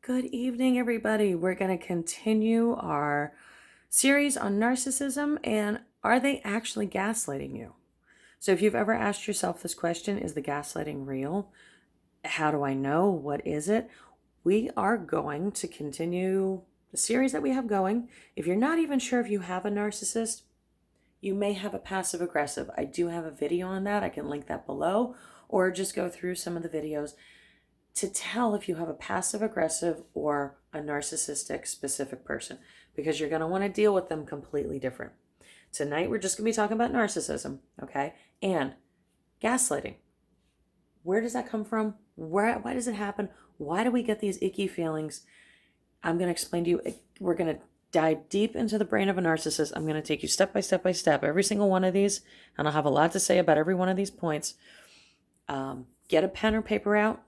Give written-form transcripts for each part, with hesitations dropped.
Good evening, everybody. We're going to continue our series on narcissism and are they actually gaslighting you? So if you've ever asked yourself this question, is the gaslighting real? How do I know? What is it? We are going to continue the series that we have going. If you're not even sure if you have a narcissist, you may have a passive aggressive. I do have a video on that. I can link that below, or just go through some of the videos to tell if you have a passive aggressive or a narcissistic specific person, because you're going to want to deal with them completely different. Tonight, we're just going to be talking about narcissism, okay? And gaslighting. Where does that come from? Why does it happen? Why do we get these icky feelings? I'm going to explain to you. We're going to dive deep into the brain of a narcissist. I'm going to take you step by step by step, every single one of these, and I'll have a lot to say about every one of these points. Get a pen or paper out.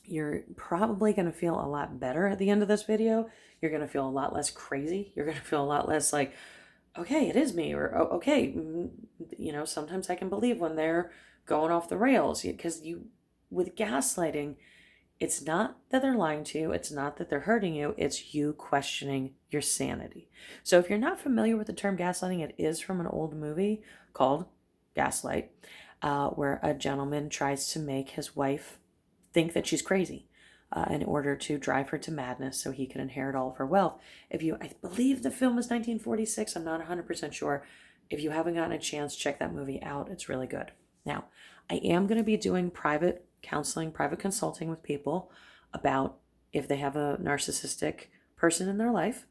You're probably going to feel a lot better at the end of this video. You're going to feel a lot less crazy. You're going to feel a lot less like, okay, it is me, or oh, okay, sometimes I can believe when they're going off the rails, because with gaslighting, it's not that they're lying to you. It's not that they're hurting you. It's you questioning your sanity. So if you're not familiar with the term gaslighting, it is from an old movie called Gaslight, where a gentleman tries to make his wife think that she's crazy in order to drive her to madness so he can inherit all of her wealth. I believe the film is 1946. I'm not 100% sure. If you haven't gotten a chance, check that movie out. It's really good. Now, I am going to be doing private counseling, private consulting with people about if they have a narcissistic person in their life.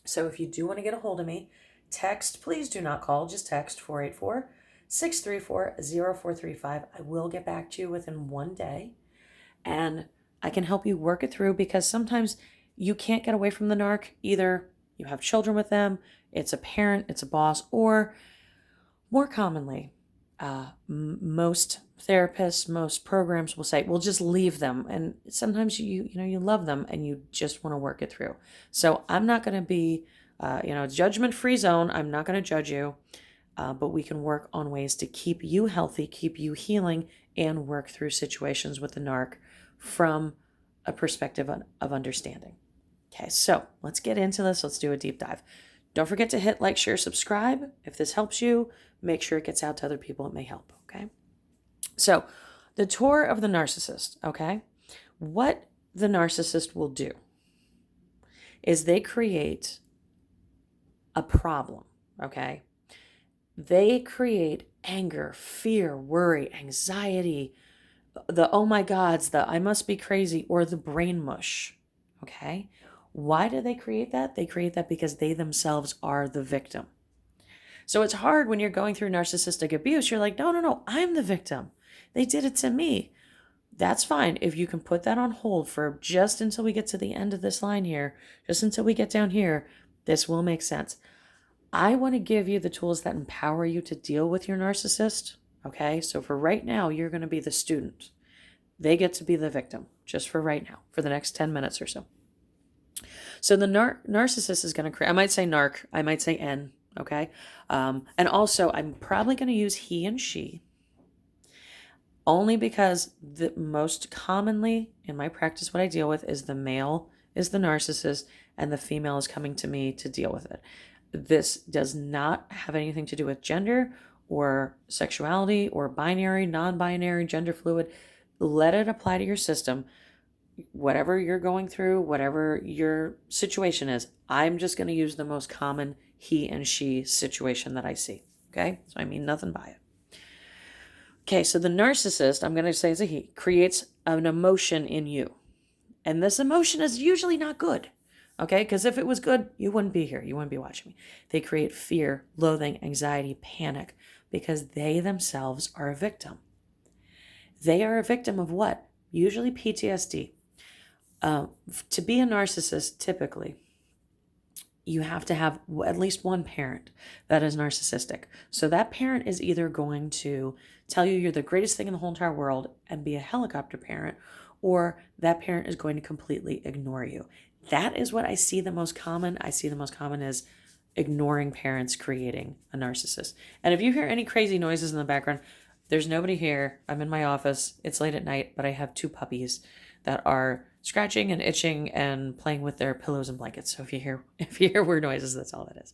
So if you do want to get a hold of me, text, please do not call, just text 484-634-0435. I will get back to you within one day, and I can help you work it through, because sometimes you can't get away from the narc. Either you have children with them, it's a parent, it's a boss, or more commonly, most therapists, most programs will say, well, just leave them. And sometimes you love them and you just want to work it through. So I'm not going to be, judgment-free zone. I'm not going to judge you. But we can work on ways to keep you healthy, keep you healing, and work through situations with the narc from a perspective of understanding. Okay, so let's get into this. Let's do a deep dive. Don't forget to hit like, share, subscribe. If this helps you, make sure it gets out to other people it may help, okay? So the tour of the narcissist, okay? What the narcissist will do is they create a problem, okay? They create anger, fear, worry, anxiety, the oh my gods, the I must be crazy, or the brain mush, okay? Why do they create that? They create that because they themselves are the victim. So it's hard when you're going through narcissistic abuse. You're like, no, I'm the victim. They did it to me. That's fine. If you can put that on hold for just until we get to the end of this line here, just until we get down here, this will make sense. I want to give you the tools that empower you to deal with your narcissist. Okay, so for right now, you're going to be the student. They get to be the victim, just for right now, for the next 10 minutes or so. So the narcissist is going to create, I might say narc, I might say N, okay? And also, I'm probably going to use he and she, only because the most commonly in my practice, what I deal with is the male is the narcissist and the female is coming to me to deal with it. This does not have anything to do with gender or sexuality or binary, non-binary, gender fluid. Let it apply to your system. Whatever you're going through, whatever your situation is, I'm just going to use the most common he and she situation that I see. Okay? So I mean nothing by it. Okay, so the narcissist, I'm going to say as a he, creates an emotion in you. And this emotion is usually not good. Okay, because if it was good, you wouldn't be here. You wouldn't be watching me. They create fear, loathing, anxiety, panic, because they themselves are a victim. They are a victim of what? Usually PTSD. To be a narcissist, typically, you have to have at least one parent that is narcissistic. So that parent is either going to tell you you're the greatest thing in the whole entire world and be a helicopter parent, or that parent is going to completely ignore you. That is what I see the most common. I see the most common is ignoring parents creating a narcissist. And if you hear any crazy noises in the background, there's nobody here. I'm in my office. It's late at night, but I have two puppies that are scratching and itching and playing with their pillows and blankets. So if you hear weird noises, that's all that is.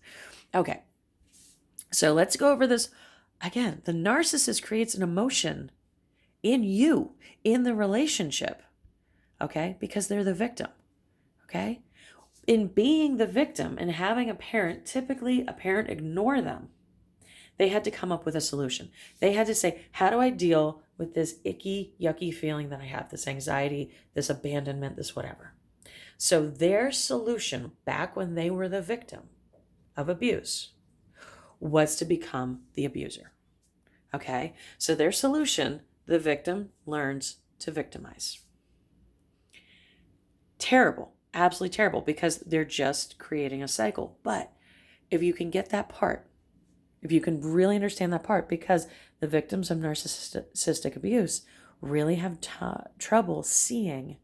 Okay. So let's go over this again. The narcissist creates an emotion in you, in the relationship, okay? Because they're the victim, okay? In being the victim and having typically a parent ignore them, they had to come up with a solution. They had to say, how do I deal with this icky, yucky feeling that I have, this anxiety, this abandonment, this whatever? So their solution back when they were the victim of abuse was to become the abuser. Okay? So their solution, the victim learns to victimize. Terrible. Absolutely terrible, because they're just creating a cycle. But if you can get that part, if you can really understand that part, because the victims of narcissistic abuse really have trouble seeing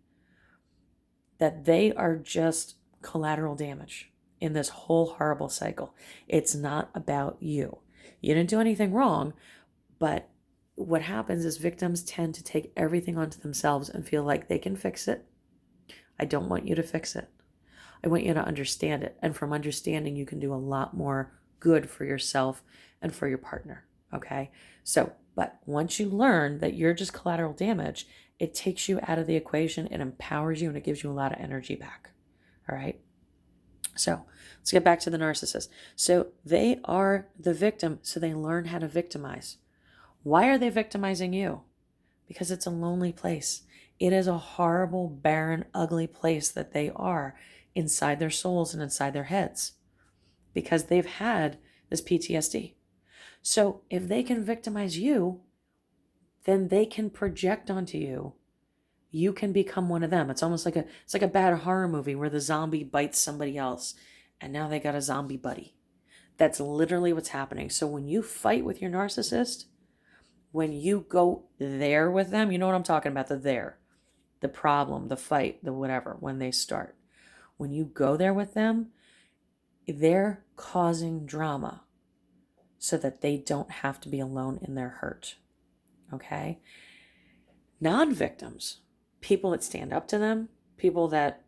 that they are just collateral damage in this whole horrible cycle. It's not about you. You didn't do anything wrong, but what happens is victims tend to take everything onto themselves and feel like they can fix it. I don't want you to fix it. I want you to understand it. And from understanding, you can do a lot more good for yourself and for your partner. Okay? So, but once you learn that you're just collateral damage, it takes you out of the equation, it empowers you, and it gives you a lot of energy back. All right? So let's get back to the narcissist. So they are the victim, so they learn how to victimize. Why are they victimizing you? Because it's a lonely place. It is a horrible, barren, ugly place that they are inside their souls and inside their heads, because they've had this PTSD. So if they can victimize you, then they can project onto you. You can become one of them. It's almost like a bad horror movie where the zombie bites somebody else and now they got a zombie buddy. That's literally what's happening. So when you fight with your narcissist, when you go there with them, you know what I'm talking about, the problem, the fight, the whatever, when they start. When you go there with them, they're causing drama so that they don't have to be alone in their hurt. Okay? Non-victims, people that stand up to them, people that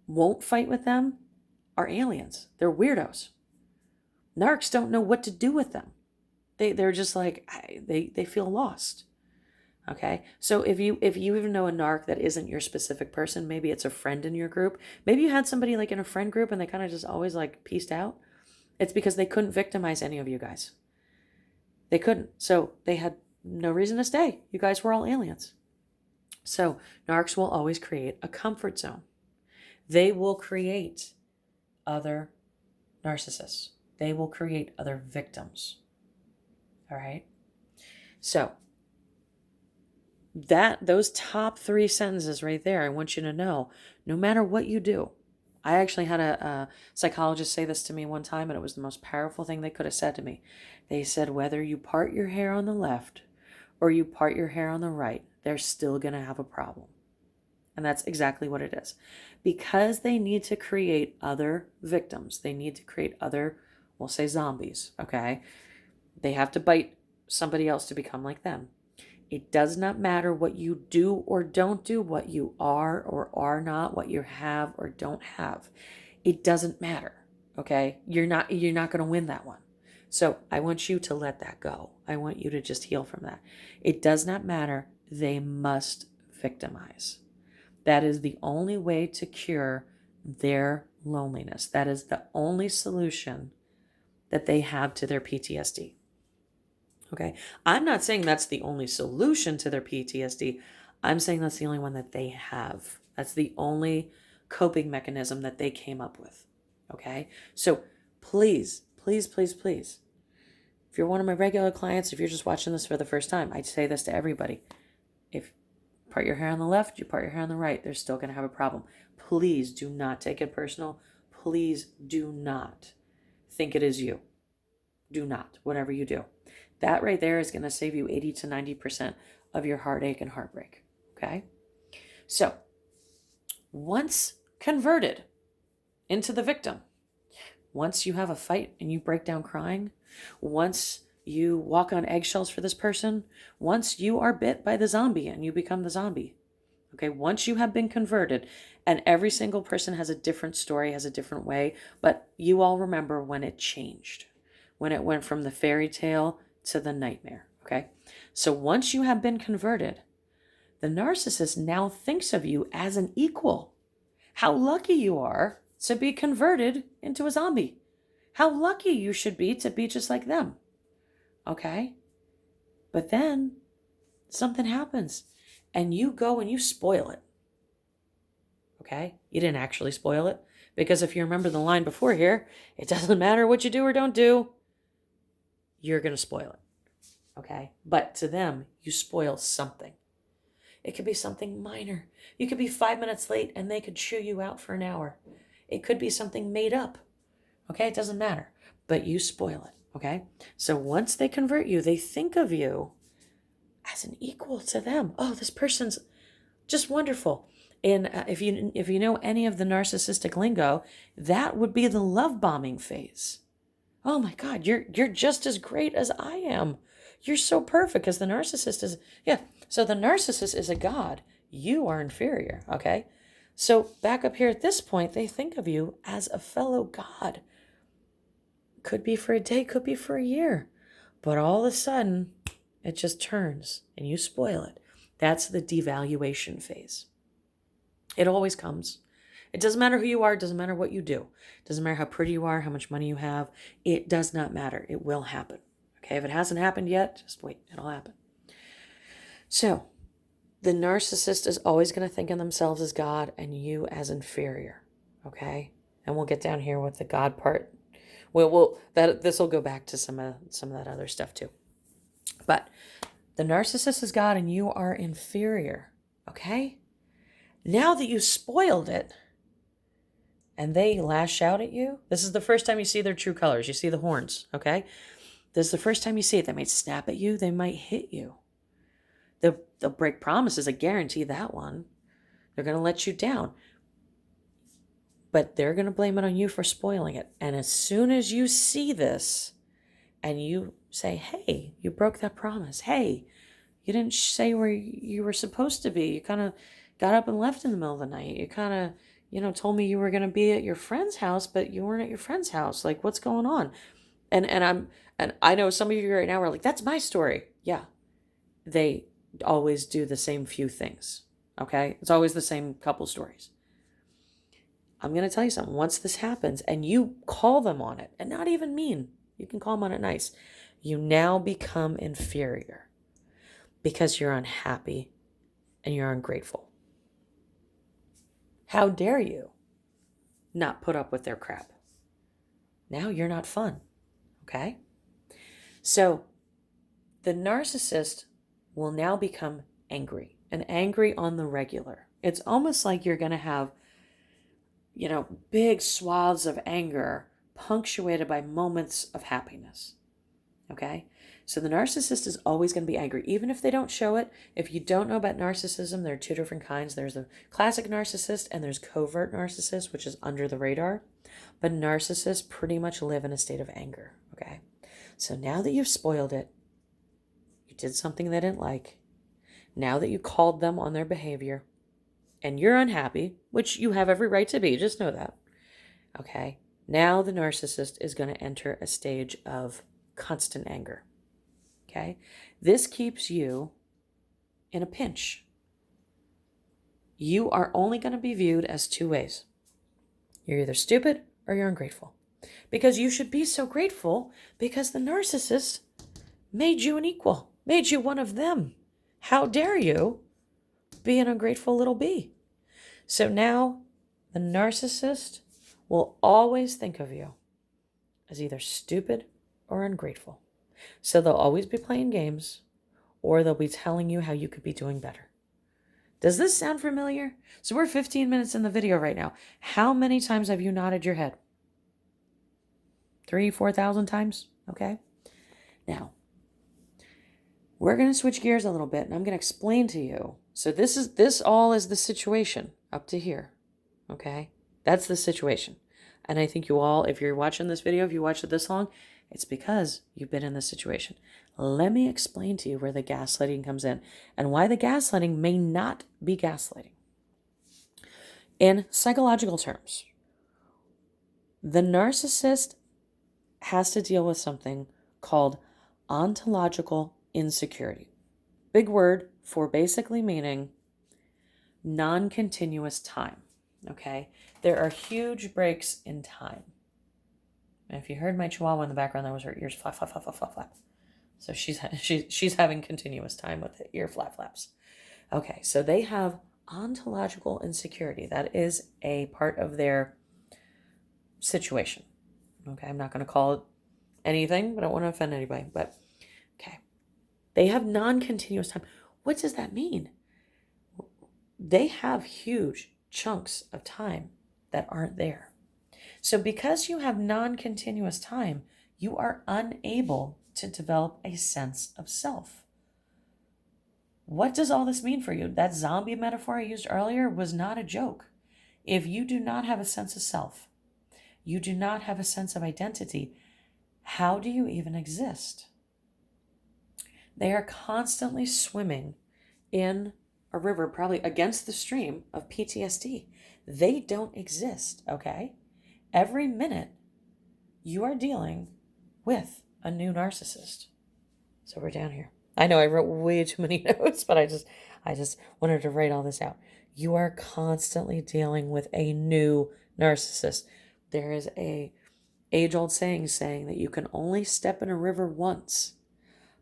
won't fight with them, are aliens. They're weirdos. Narcs don't know what to do with them. They're just like, they feel lost. Okay? So if you even know a narc that isn't your specific person, maybe it's a friend in your group. Maybe you had somebody like in a friend group and they kind of just always like pieced out. It's because they couldn't victimize any of you guys. They couldn't. So they had no reason to stay. You guys were all aliens. So narcs will always create a comfort zone. They will create other narcissists. They will create other victims. All right? So those top 3 sentences right there, I want you to know, no matter what you do. I actually had a psychologist say this to me one time, and it was the most powerful thing they could have said to me. They said, whether you part your hair on the left or you part your hair on the right, they're still going to have a problem. And that's exactly what it is. Because they need to create other victims. They need to create other, we'll say zombies, okay? They have to bite somebody else to become like them. It does not matter what you do or don't do, what you are or are not, what you have or don't have. It doesn't matter, okay? You're not going to win that one. So I want you to let that go. I want you to just heal from that. It does not matter. They must victimize. That is the only way to cure their loneliness. That is the only solution that they have to their PTSD. Okay, I'm not saying that's the only solution to their PTSD. I'm saying that's the only one that they have. That's the only coping mechanism that they came up with. Okay, so please, please, please, please, if you're one of my regular clients, if you're just watching this for the first time, I say this to everybody. If you part your hair on the left, you part your hair on the right, they're still going to have a problem. Please do not take it personal. Please do not think it is you. Do not, whatever you do. That right there is going to save you 80 to 90% of your heartache and heartbreak. Okay? So, once converted into the victim, once you have a fight and you break down crying, once you walk on eggshells for this person, once you are bit by the zombie and you become the zombie, Okay, once you have been converted, and every single person has a different story, has a different way, but you all remember when it changed, when it went from the fairy tale to the nightmare. Okay, so once you have been converted, the narcissist now thinks of you as an equal. How lucky you are to be converted into a zombie. How lucky you should be to be just like them. Okay? But then something happens and you go and you spoil it. Okay? You didn't actually spoil it, because if you remember the line before here, it doesn't matter what you do or don't do, you're going to spoil it. Okay? But to them, you spoil something. It could be something minor. You could be 5 minutes late and they could chew you out for an hour. It could be something made up. Okay? It doesn't matter. But you spoil it. Okay? So once they convert you, they think of you as an equal to them. Oh, this person's just wonderful. And if you know any of the narcissistic lingo, that would be the love bombing phase. Oh my God, you're just as great as I am. You're so perfect, because the narcissist is, so the narcissist is a god. You are inferior, okay? So back up here at this point, they think of you as a fellow god. Could be for a day, could be for a year. But all of a sudden, it just turns and you spoil it. That's the devaluation phase. It always comes. It doesn't matter who you are. It doesn't matter what you do. It doesn't matter how pretty you are, how much money you have. It does not matter. It will happen. Okay, if it hasn't happened yet, just wait. It'll happen. So, the narcissist is always going to think of themselves as God and you as inferior. Okay? And we'll get down here with the God part. This will go back to some of that other stuff too. But the narcissist is God and you are inferior. Okay? Now that you spoiled it and they lash out at you, this is the first time you see their true colors. You see the horns, okay? This is the first time you see it. They might snap at you. They might hit you. They'll break promises. I guarantee that one. They're going to let you down. But they're going to blame it on you for spoiling it. And as soon as you see this and you say, hey, you broke that promise. Hey, you didn't say where you were supposed to be. You kind of got up and left in the middle of the night. You kind of, told me you were going to be at your friend's house, but you weren't at your friend's house. Like, what's going on? And I know some of you right now are like, that's my story. Yeah. They always do the same few things. Okay? It's always the same couple stories. I'm going to tell you something. Once this happens and you call them on it, and not even mean, you can call them on it nice, you now become inferior because you're unhappy and you're ungrateful. How dare you not put up with their crap? Now you're not fun. Okay? So the narcissist will now become angry, and angry on the regular. It's almost like you're going to have, big swaths of anger punctuated by moments of happiness. Okay? So the narcissist is always going to be angry, even if they don't show it. If you don't know about narcissism, there are two different kinds. There's the classic narcissist and there's covert narcissist, which is under the radar. But narcissists pretty much live in a state of anger. Okay? So now that you've spoiled it, you did something they didn't like. Now that you called them on their behavior and you're unhappy, which you have every right to be, just know that. Okay? Now the narcissist is going to enter a stage of constant anger. Okay? This keeps you in a pinch. You are only going to be viewed as two ways. You're either stupid or you're ungrateful. Because you should be so grateful because the narcissist made you an equal, made you one of them. How dare you be an ungrateful little bee? So now the narcissist will always think of you as either stupid or ungrateful. So they'll always be playing games, or they'll be telling you how you could be doing better. Does this sound familiar? So we're 15 minutes in the video right now. How many times have you nodded your head? 3,000, 4,000 times? Okay. Now, we're going to switch gears a little bit, and I'm going to explain to you. So this all is the situation up to here. Okay. That's the situation. And I think you all, if you're watching this video, if you watched it this long, It's because you've been in this situation. Let me explain to you where the gaslighting comes in and why the gaslighting may not be gaslighting. In psychological terms, the narcissist has to deal with something called ontological insecurity. Big word for basically meaning non-continuous time. Okay? There are huge breaks in time. And if you heard my chihuahua in the background, that was her ears flap, flap, flap, flap, flap, flap. So she's having continuous time with the ear flap flaps. Okay, so they have ontological insecurity. That is a part of their situation. Okay, I'm not going to call it anything, but I don't want to offend anybody. But okay, they have non-continuous time. What does that mean? They have huge chunks of time that aren't there. So because you have non-continuous time, you are unable to develop a sense of self. What does all this mean for you? That zombie metaphor I used earlier was not a joke. If you do not have a sense of self, you do not have a sense of identity, how do you even exist? They are constantly swimming in a river, probably against the stream of PTSD. They don't exist, okay? Every minute, you are dealing with a new narcissist. So we're down here. I know I wrote way too many notes, but I just wanted to write all this out. You are constantly dealing with a new narcissist. There is a age-old saying that you can only step in a river once,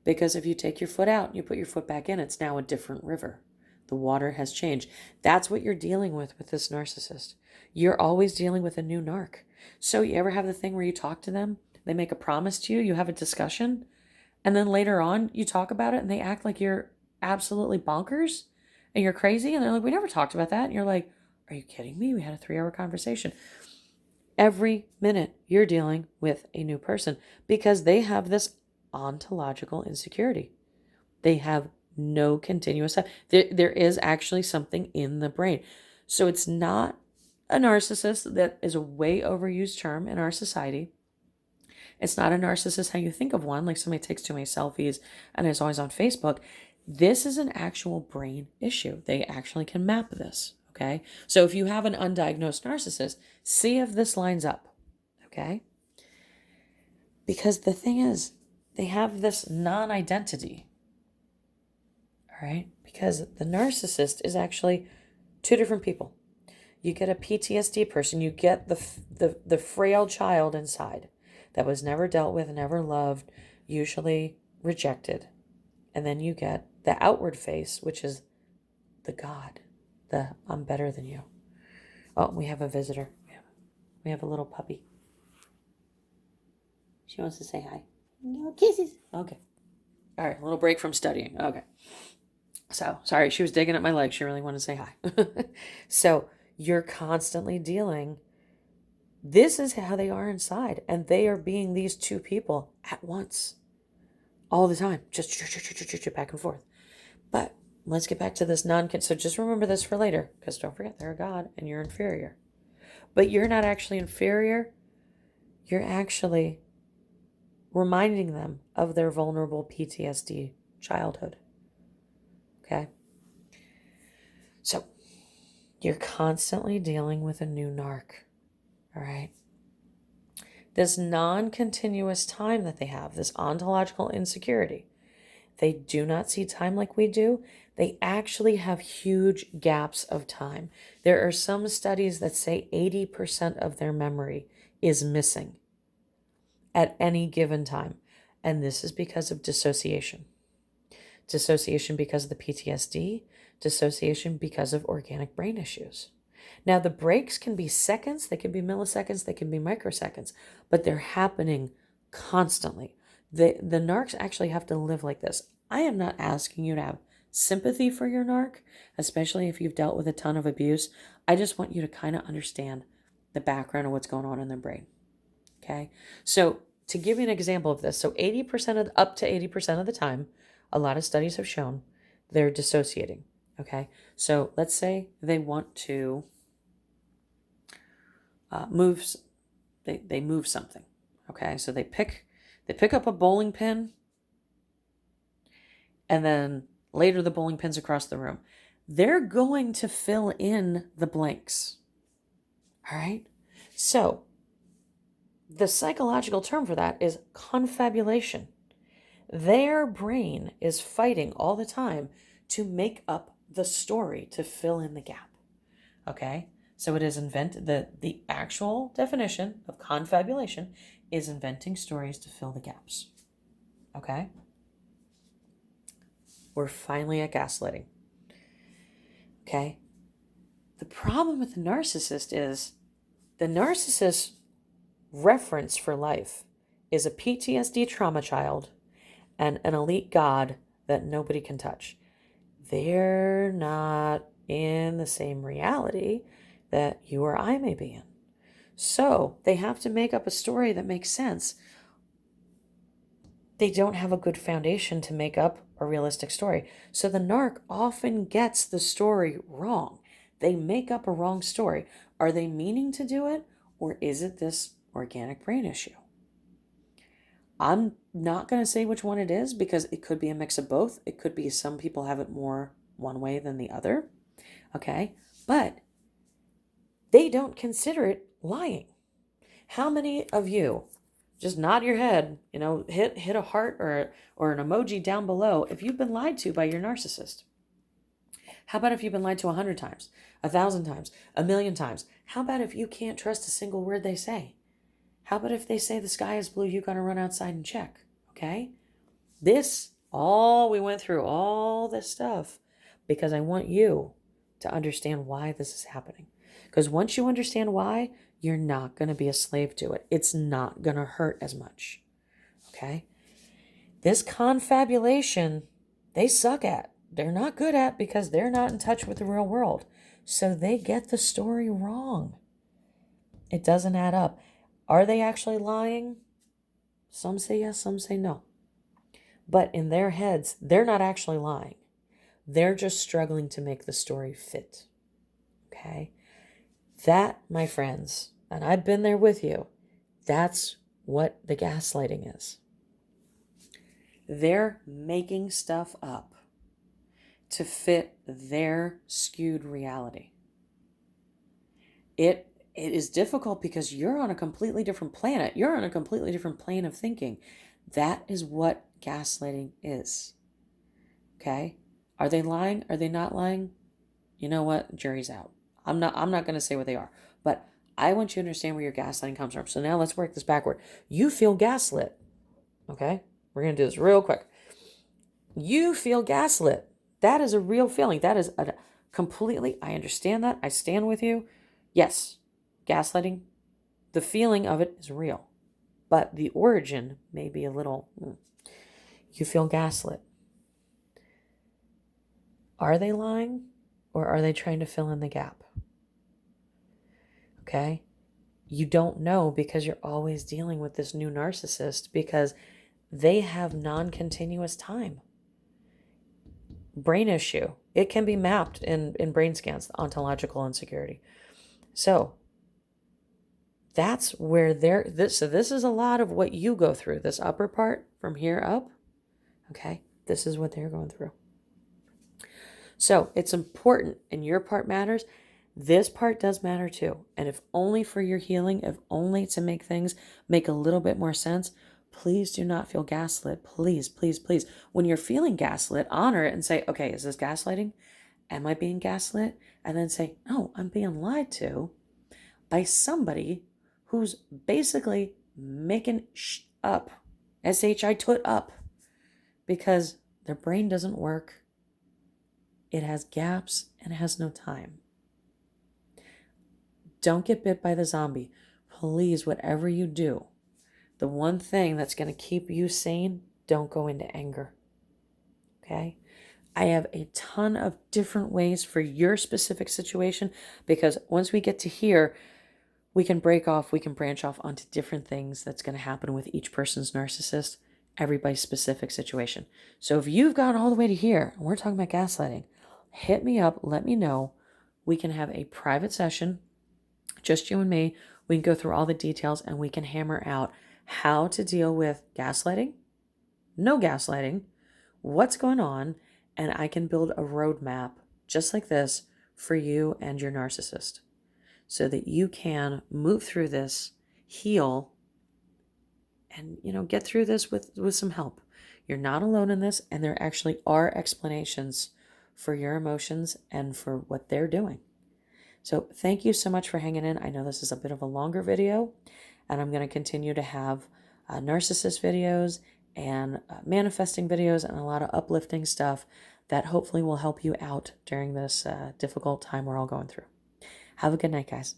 because if you take your foot out and you put your foot back in, it's now a different river. The water has changed. That's what you're dealing with this narcissist. You're always dealing with a new narc. So you ever have the thing where you talk to them, they make a promise to you, you have a discussion, and then later on you talk about it and they act like you're absolutely bonkers and you're crazy, and they're like, we never talked about that. And you're like, are you kidding me? We had a 3-hour conversation. Every minute you're dealing with a new person because they have this ontological insecurity. They have no continuous time. There is actually something in the brain. So it's not a narcissist. That is a way overused term in our society. It's not a narcissist how you think of one, like somebody takes too many selfies and is always on Facebook. This is an actual brain issue. They actually can map this, okay? So if you have an undiagnosed narcissist, see if this lines up, okay? Because the thing is, they have this non-identity, all right? Because the narcissist is actually two different people. You get a PTSD person, you get the frail child inside that was never dealt with, never loved, usually rejected. And then you get the outward face, which is the God, the I'm better than you. Oh, we have a visitor. We have a little puppy. She wants to say hi. No kisses. Okay. All right, a little break from studying. Okay. So, sorry, she was digging at my leg. She really wanted to say hi. So, you're constantly dealing. This is how they are inside. And they are being these two people at once. All the time. Just back and forth. But let's get back to this so just remember this for later. Because don't forget, they're a God and you're inferior. But you're not actually inferior. You're actually reminding them of their vulnerable PTSD childhood. Okay? So, you're constantly dealing with a new narc. All right? This non-continuous time that they have, this ontological insecurity, they do not see time like we do. They actually have huge gaps of time. There are some studies that say 80% of their memory is missing at any given time. And this is because of dissociation. Dissociation because of the PTSD, dissociation because of organic brain issues. Now, the breaks can be seconds, they can be milliseconds, they can be microseconds, but they're happening constantly. The narcs actually have to live like this. I am not asking you to have sympathy for your narc, especially if you've dealt with a ton of abuse. I just want you to kind of understand the background of what's going on in their brain. Okay? So, to give you an example of this, so up to 80% of the time, a lot of studies have shown they're dissociating. Okay? So, let's say they want to move something. Okay? So they pick They pick up a bowling pin, and then later the bowling pin's across the room. They're going to fill in the blanks. All right? So, the psychological term for that is confabulation. Their brain is fighting all the time to make up the story to fill in the gap. Okay? So it is the actual definition of confabulation is inventing stories to fill the gaps. Okay? We're finally at gaslighting. Okay? The problem with the narcissist is the narcissist reference for life is a PTSD trauma child and an elite god that nobody can touch. They're not in the same reality that you or I may be in. So they have to make up a story that makes sense. They don't have a good foundation to make up a realistic story. So the narc often gets the story wrong. They make up a wrong story. Are they meaning to do it, or is it this organic brain issue? I'm not going to say which one it is because it could be a mix of both. It could be some people have it more one way than the other. Okay? But they don't consider it lying. How many of you just nod your head, hit a heart or an emoji down below if you've been lied to by your narcissist? How about if you've been lied to 100 times, 1,000 times, 1,000,000 times? How about if you can't trust a single word they say? How about if they say the sky is blue, you got to run outside and check, okay? We went through all this stuff because I want you to understand why this is happening. Because once you understand why, you're not going to be a slave to it. It's not going to hurt as much, okay? This confabulation, they suck at. They're not good at because they're not in touch with the real world. So they get the story wrong. It doesn't add up. Are they actually lying? Some say yes, some say no. But in their heads, they're not actually lying. They're just struggling to make the story fit. Okay? That, my friends, and I've been there with you, that's what the gaslighting is. They're making stuff up to fit their skewed reality. It is difficult because you're on a completely different planet. You're on a completely different plane of thinking. That is what gaslighting is. Okay? Are they lying? Are they not lying? You know what? Jury's out. I'm not going to say what they are. But I want you to understand where your gaslighting comes from. So now let's work this backward. You feel gaslit. Okay? We're going to do this real quick. You feel gaslit. That is a real feeling. That is a completely, I understand that. I stand with you. Yes. Gaslighting, the feeling of it is real, but the origin may be a little, you feel gaslit. Are they lying or are they trying to fill in the gap? Okay? You don't know because you're always dealing with this new narcissist because they have non-continuous time. Brain issue. It can be mapped in brain scans, ontological insecurity. So, that's where this is a lot of what you go through. This upper part from here up, okay? This is what they're going through. So it's important, and your part matters. This part does matter too. And if only for your healing, if only to make things make a little bit more sense, please do not feel gaslit. Please, please, please. When you're feeling gaslit, honor it and say, okay, is this gaslighting? Am I being gaslit? And then say, no, I'm being lied to by somebody who's basically making up, S-H-I-T up, because their brain doesn't work. It has gaps and it has no time. Don't get bit by the zombie. Please, whatever you do, the one thing that's going to keep you sane, don't go into anger. Okay? I have a ton of different ways for your specific situation because once we get to here, we can branch off onto different things that's going to happen with each person's narcissist, everybody's specific situation. So if you've gone all the way to here, and we're talking about gaslighting, hit me up, let me know. We can have a private session, just you and me. We can go through all the details and we can hammer out how to deal with gaslighting, no gaslighting, what's going on, and I can build a roadmap just like this for you and your narcissist so that you can move through this, heal, and get through this with some help. You're not alone in this, and there actually are explanations for your emotions and for what they're doing. So thank you so much for hanging in. I know this is a bit of a longer video, and I'm going to continue to have narcissist videos and manifesting videos and a lot of uplifting stuff that hopefully will help you out during this difficult time we're all going through. Have a good night, guys.